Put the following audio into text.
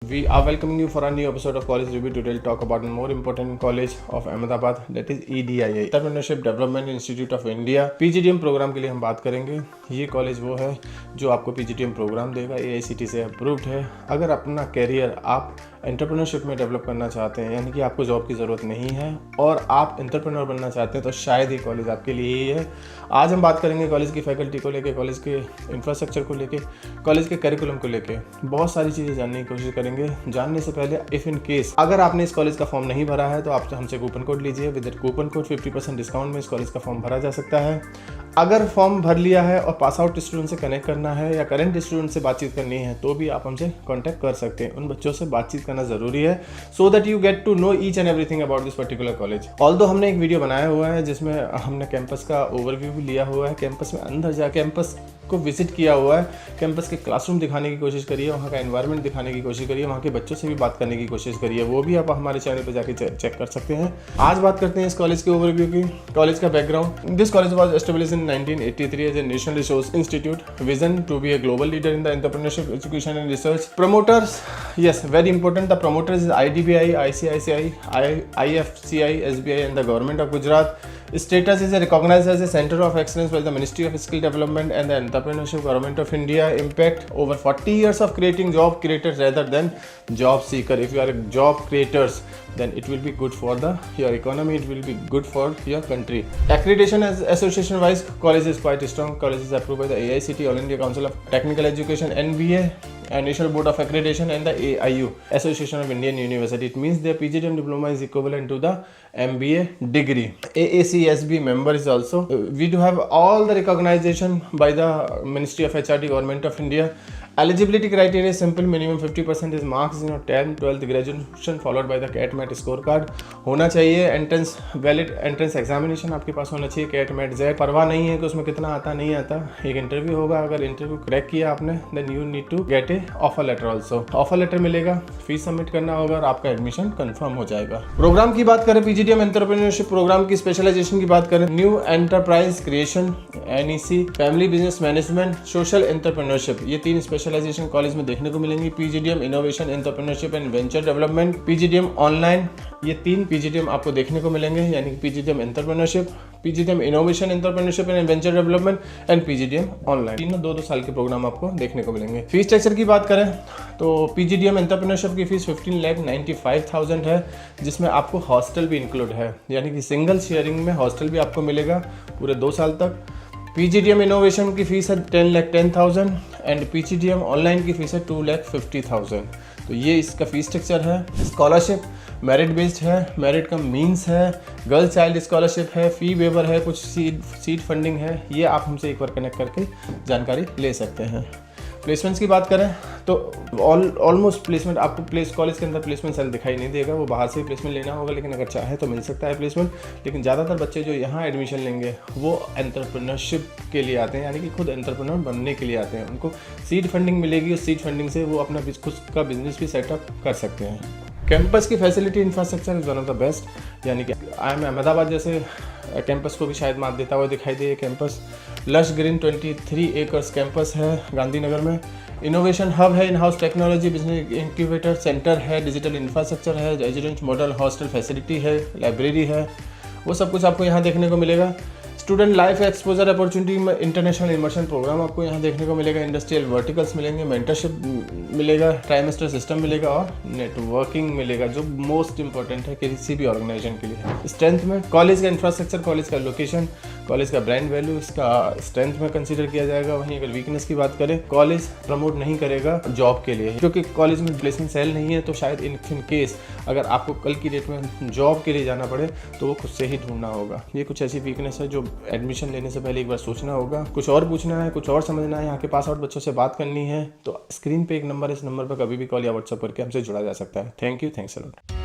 We are welcoming you for a new episode of College Review. Today we'll talk about a more important college of Ahmedabad, that is EDIA, Entrepreneurship Development Institute of India. PGDM program के लिए हम बात करेंगे। ये college वो है जो आपको PGDM प्रोग्राम देगा, AICTE से अप्रूव्ड है। अगर अपना कैरियर आप एंटरप्रेन्योरशिप में डेवलप करना चाहते हैं, यानी कि आपको जॉब की ज़रूरत नहीं है और आप एंटरप्रेन्योर बनना चाहते हैं, तो शायद ये कॉलेज आपके लिए ही है। आज हम बात करेंगे कॉलेज की फैकल्टी को लेके, कॉलेज के इंफ्रास्ट्रक्चर को लेके, कॉलेज के करिकुलम को लेके, बहुत सारी चीज़ें जानने की कोशिश करेंगे। जानने से पहले इफ़ इन केस अगर आपने इस कॉलेज का फॉर्म नहीं भरा है तो आप हमसे कूपन कोड लीजिए। विद कूपन कोड 50% डिस्काउंट में इस कॉलेज का फॉर्म भरा जा सकता है। अगर फॉर्म भर लिया है और पास आउट स्टूडेंट से कनेक्ट करना है या करंट स्टूडेंट से बातचीत करनी है तो भी आप हमसे कांटेक्ट कर सकते हैं। उन बच्चों से बातचीत करना ज़रूरी है so that you get to know each and everything about this particular college. Although हमने एक वीडियो बनाया हुआ है जिसमें हमने कैंपस का ओवरव्यू भी लिया हुआ है, कैंपस में अंदर जा कैंपस को विजिट किया हुआ है, कैंपस के क्लासरूम दिखाने की कोशिश करिए, वहाँ का एनवायरनमेंट दिखाने की कोशिश करिए, वहाँ के बच्चों से भी बात करने की कोशिश करिए। वो भी आप हमारे चैनल पर जाके चेक कर सकते हैं। आज बात करते हैं इस कॉलेज के ओवरव्यू की, कॉलेज का background. This college was established in 1983 as a national resource institute, vision to be a global leader in the entrepreneurship education and research. Promoters, yes, very important, the promoters is IDBI, ICICI, IFCI, SBI and the government of Gujarat. Status is recognized as a center of excellence by the Ministry of Skill Development and the Entrepreneurship Government of India. Impact over 40 years of creating job creators rather than job seeker. If you are a job creators, then it will be good for your economy, it will be good for your country. Accreditation as association wise, college is quite strong. College is approved by the AICTE, All India Council of Technical Education, NBA, and National Board of Accreditation, and the AIU, Association of Indian University. It means their PGDM diploma is equivalent to the MBA degree. AACSB member is also. We do have all the recognition by the Ministry of HRD, Government of India. Eligibility criteria is simple. Minimum 50% is marks in your 10th, 12th graduation followed by the CAT MAT scorecard होना चाहिए। Entrance valid entrance examination आपके पास होना चाहिए, CAT MAT Z. परवाह नहीं है कि उसमें कितना आता नहीं आता, एक इंटरव्यू होगा। अगर इंटरव्यू क्रैक किया आपने then you need to get a offer letter also. Offer letter मिलेगा, फीस सबमिट करना होगा और आपका एडमिशन कंफर्म हो जाएगा। प्रोग्राम की बात करें, PGDM एंटरप्रेन्योरशिप प्रोग्राम की स्पेशलाइजेशन की बात करें, new enterprise creation, NEC, family business management, social entrepreneurship, ये तीन स्पेशलाइजेशन कॉलेज में देखने को मिलेंगी। PGDM innovation entrepreneurship and venture development, PGDM online, ये तीन PGDM आपको देखने को मिलेंगे, यानी कि PGDM entrepreneurship, PGDM innovation entrepreneurship and venture development and PGDM online. तीनों 2-2 साल के प्रोग्राम आपको देखने को मिलेंगे। फीस स्ट्रक्चर की बात करें तो PGDM एंटरप्रेन्योरशिप की फीस 15,95,000 है, जिसमें आपको हॉस्टल भी इंक्लूड है, यानी कि सिंगल शेयरिंग में हॉस्टल भी आपको मिलेगा पूरे 2 साल तक। PGDM इनोवेशन की फीस है 10,10,000 एंड PGDM ऑनलाइन की फीस है 2,50,000। तो ये इसका फीस स्ट्रक्चर है। स्कॉलरशिप मेरिट बेस्ड है, मेरिट का मीन्स है, गर्ल चाइल्ड स्कॉलरशिप है, फी वेवर है, कुछ सीड फंडिंग है। ये आप हमसे एक बार कनेक्ट करके जानकारी ले सकते हैं। प्लेसमेंट्स की बात करें तो ऑलमोस्ट प्लेसमेंट आपको कॉलेज के अंदर प्लेसमेंट सेल दिखाई नहीं देगा, वो बाहर से प्लेसमेंट लेना होगा, लेकिन अगर चाहे तो मिल सकता है प्लेसमेंट। लेकिन ज़्यादातर बच्चे जो यहाँ एडमिशन लेंगे वो एंटरप्रेन्योरशिप के लिए आते हैं, यानी कि खुद एंटरप्रेन्योर बनने के लिए आते हैं। उनको सीड फंडिंग मिलेगी, उस सीड फंडिंग से वो अपना खुद का बिजनेस भी सेटअप कर सकते हैं। कैंपस की facility infrastructure is one of the best, यानी कि अहमदाबाद जैसे कैंपस को भी शायद मात देता हुआ दिखाई दे। Campus lush green 23 acres campus है गांधीनगर में। इनोवेशन हब है, in house technology business incubator centre है, डिजिटल इंफ्रास्ट्रक्चर है, रेजिडेंट मॉडल हॉस्टल फैसिलिटी है, लाइब्रेरी है, वो सब कुछ आपको यहाँ देखने को मिलेगा। स्टूडेंट लाइफ एक्सपोजर अपॉर्चुनिटी में इंटरनेशनल इमर्शन प्रोग्राम आपको यहाँ देखने को मिलेगा, इंडस्ट्रियल वर्टिकल्स मिलेंगे, मेंटरशिप मिलेगा, ट्राइमेस्टर सिस्टम मिलेगा और नेटवर्किंग मिलेगा, जो मोस्ट इंपॉर्टेंट है किसी भी ऑर्गेनाइजेशन के लिए। स्ट्रेंथ में कॉलेज का इंफ्रास्ट्रक्चर, कॉलेज का लोकेशन, कॉलेज का ब्रांड वैल्यू, इसका स्ट्रेंथ में कंसीडर किया जाएगा। वहीं अगर वीकनेस की बात करें, कॉलेज प्रमोट नहीं करेगा जॉब के लिए, क्योंकि कॉलेज में प्लेसमेंट सेल नहीं है। तो शायद इन केस अगर आपको कल की डेट में जॉब के लिए जाना पड़े तो वो खुद से ही ढूंढना होगा। ये कुछ ऐसी वीकनेस है जो एडमिशन लेने से पहले एक बार सोचना होगा। कुछ और पूछना है, कुछ और समझना है, यहाँ के पास आउट बच्चों से बात करनी है तो स्क्रीन पे एक नंबर है, इस नंबर पर कभी भी कॉल या व्हाट्सएप करके हमसे जुड़ा जा सकता है। Thank you, thanks a lot.